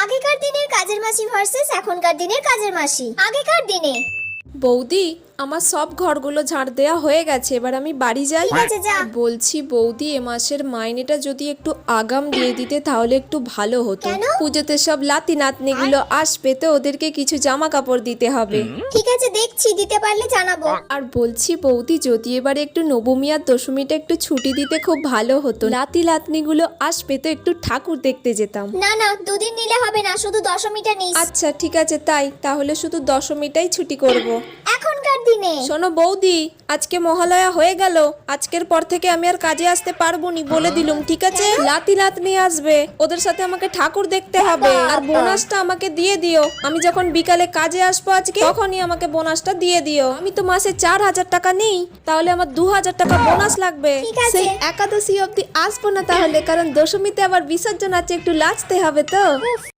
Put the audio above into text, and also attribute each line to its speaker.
Speaker 1: আগেকার দিনের কাজের মাসি ভার্সেস এখনকার দিনের কাজের মাসি। আগেকার দিনে
Speaker 2: বৌদি, আমার সব ঘরগুলো ঝাড় দেওয়া হয়ে গেছে, এবার আমি বাড়ি যাই।
Speaker 1: ঠিক আছে, যা।
Speaker 2: বলছি বৌদি, এ মাসের মাইনেটা যদি একটু আগাম দিয়ে দিতে তাহলে একটু ভালো হতো।
Speaker 1: কেন?
Speaker 2: পুজোতে সব লাতি নাতনিগুলো আসবে তো ওদেরকে কিছু জামা কাপড় দিতে হবে।
Speaker 1: ঠিক আছে, দেখছি, দিতে পারলে জানাবো।
Speaker 2: আর বলছি বৌদি, যদি এবারে একটু নবমী আর দশমীটা একটু ছুটি দিতে খুব ভালো হতো। লাতি নাতনিগুলো আসবে তো একটু ঠাকুর দেখতে যেতাম।
Speaker 1: না না, দুদিন নিলে হবে না, শুধু দশমীটা নিস।
Speaker 2: আচ্ছা ঠিক আছে, তাহলে শুধু দশমীটাই ছুটি করব।
Speaker 1: এখনকার দিনে
Speaker 2: শোনো বৌদি, আজকে মহালয়া হয়ে গেল, আজকের পর থেকে আমি আর কাজে আসতে পারবো নি বলে দিলুম, ঠিক আছে? লাতি নাতনি আসবে, ওদের সাথে আমাকে ঠাকুর দেখতে হবে। আর বোনাসটা আমাকে দিয়ে দিও। আমি যখন বিকালে কাজে আসবো আজকে, তখনই আমাকে বোনাসটা দিয়ে দিও। আমি তো মাসে 4,000 টাকা নেই, তাহলে আমার 2,000 টাকা বোনাস লাগবে।
Speaker 1: ঠিক আছে।
Speaker 2: সেই একাদশী অবধি আসবো না তাহলে, কারণ দশমীতে আবার বিসর্জন আছে, একটু লাচতে হবে তো।